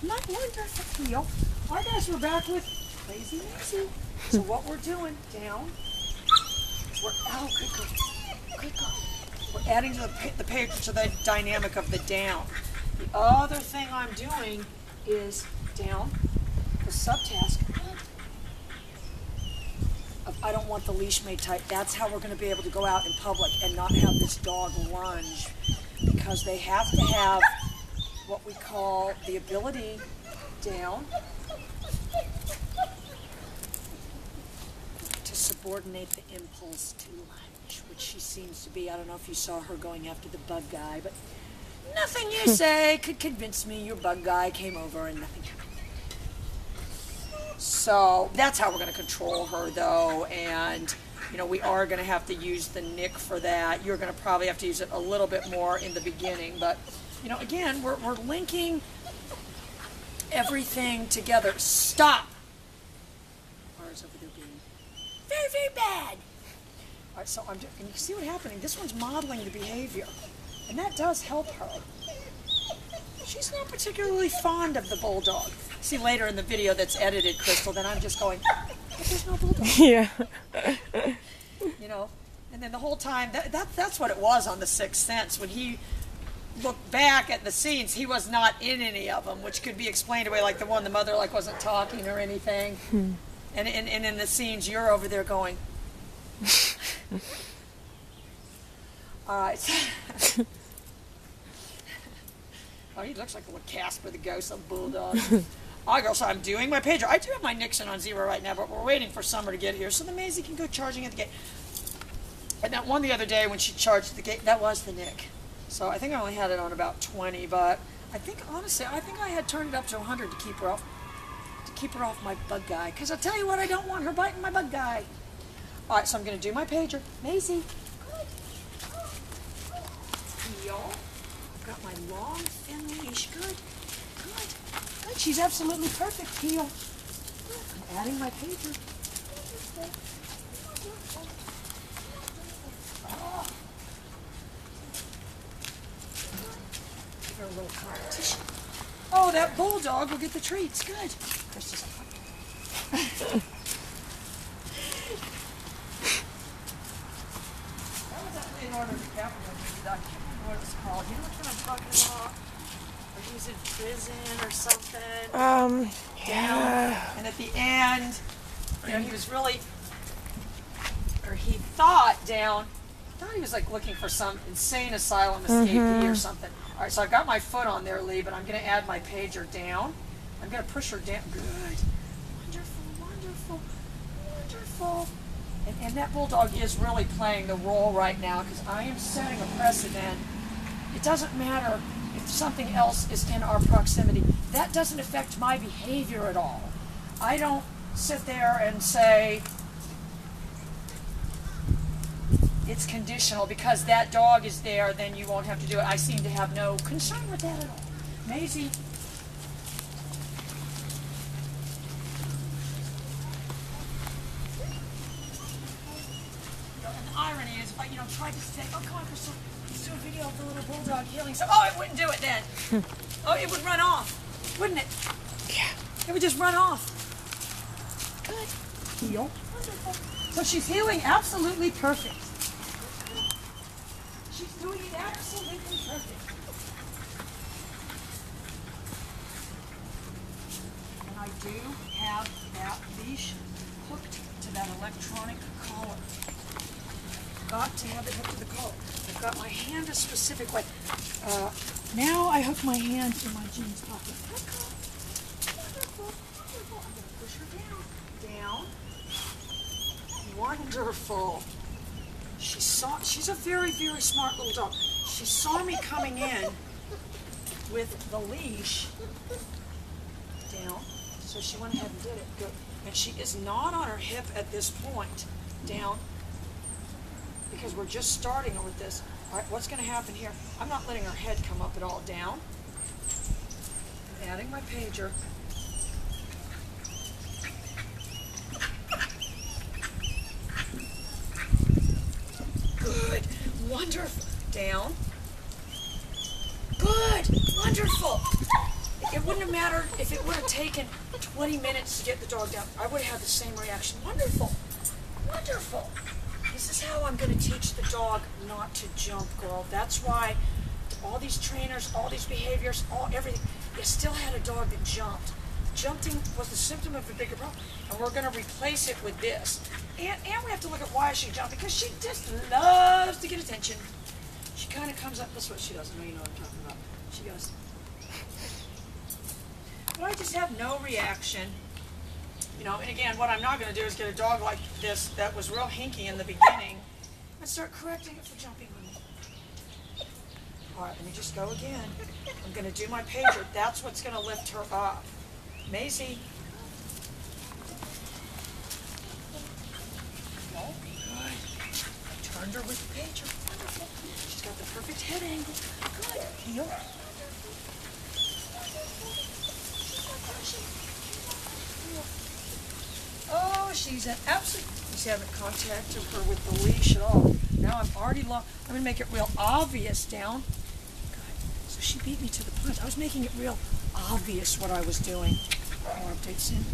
Not wonderful, heel. All right, guys, we're back with Lazy Maize. So what we're doing, down, oh, good girl, good girl. We're adding to the page to the dynamic of the down. The other thing I'm doing is down, the subtask of I don't want the leash made tight. That's how we're going to be able to go out in public and not have this dog lunge, because they have to have what we call the ability down to subordinate the impulse to lunge, which she seems to be. I don't know if you saw her going after the bug guy, but nothing you say could convince me your bug guy came over and nothing happened. So that's how we're going to control her, though, and you know, we are going to have to use the nick for that. You're going to probably have to use it a little bit more in the beginning, but you know, again, we're linking everything together. Stop! Ours over there being very, very bad. All right, so can you see what's happening? This one's modeling the behavior, and that does help her. She's not particularly fond of the bulldog. See later in the video that's edited, Crystal, then I'm just going, but there's no bulldog. Yeah. You know, and then the whole time, that's what it was on The Sixth Sense. When he looked back at the scenes, he was not in any of them, which could be explained away, like the one the mother like wasn't talking or anything. And in the scenes, you're over there going. All right. Oh, he looks like a little Casper the Ghost of Bulldog. All right, so I'm doing my pager. I do have my Nixon on 0 right now, but we're waiting for Summer to get here so the Maisie can go charging at the gate. And that one the other day when she charged at the gate, that was the Nick. So I think I only had it on about 20, but I think, honestly, I think I had turned it up to 100 to keep her off my bug guy. Because I'll tell you what, I don't want her biting my bug guy. All right, so I'm going to do my pager. Maisie. Heel. I've got my long, thin leash. Good. Good. Good. She's absolutely perfect. Heel. I'm adding my pager. Oh. Give her a little competition. Oh, that bulldog will get the treats. Good. Krista's in order to capital, I can't remember what it was called. You know which one I'm talking about? Or he was in prison or something. Yeah. And at the end, you know, he was really, or he thought he was like looking for some insane asylum escapee or something. All right, so I've got my foot on there, Lee, but I'm going to add my pager down. I'm going to push her down. Good. Wonderful, wonderful, wonderful. And that bulldog is really playing the role right now because I am setting a precedent. It doesn't matter if something else is in our proximity. That doesn't affect my behavior at all. I don't sit there and say it's conditional because that dog is there, then you won't have to do it. I seem to have no concern with that at all. Maisie. Irony is, if I, tried to say, oh, come on, Crystal, let's do a video of the little bulldog healing. So, oh, it wouldn't do it then. Oh, it would run off, wouldn't it? Yeah. It would just run off. Good. Heel. Wonderful. So she's healing absolutely perfect. She's doing it absolutely perfect. And I do have that leash hooked to that electronic collar. Got to have it hooked to the collar. I've got my hand a specific way. Now I hook my hand in my jeans pocket. Wonderful, wonderful. I'm going to push her down. Down. Wonderful. She's a very, very smart little dog. She saw me coming in with the leash down, so she went ahead and did it. Good. And she is not on her hip at this point. Down. Because we're just starting with this. All right, what's going to happen here? I'm not letting her head come up at all. Down. I'm adding my pager. Good. Wonderful. Down. Good. Wonderful. wouldn't have mattered if it would have taken 20 minutes to get the dog down. I would have had the same reaction. Wonderful. Wonderful. This is how I'm going to teach the dog not to jump, girl. That's why all these trainers, all these behaviors, everything, you still had a dog that jumped. Jumping was the symptom of a bigger problem, and we're going to replace it with this. And we have to look at why she jumped, because she just loves to get attention. She kind of comes up, that's what she does. I know you know what I'm talking about. She goes, but I just have no reaction. You know, and again, what I'm not going to do is get a dog like this that was real hinky in the beginning and start correcting it for jumping on me. All right, let me just go again. I'm going to do my pager. That's what's going to lift her up. Maize. No? Good. I turned her with the pager. Wonderful. She's got the perfect head angle. Good. Heel. Oh, she's an absolute. You see, I haven't contacted her with the leash at all. Now I'm already I'm going to make it real obvious down. Good. So she beat me to the punch. I was making it real obvious what I was doing. More updates in.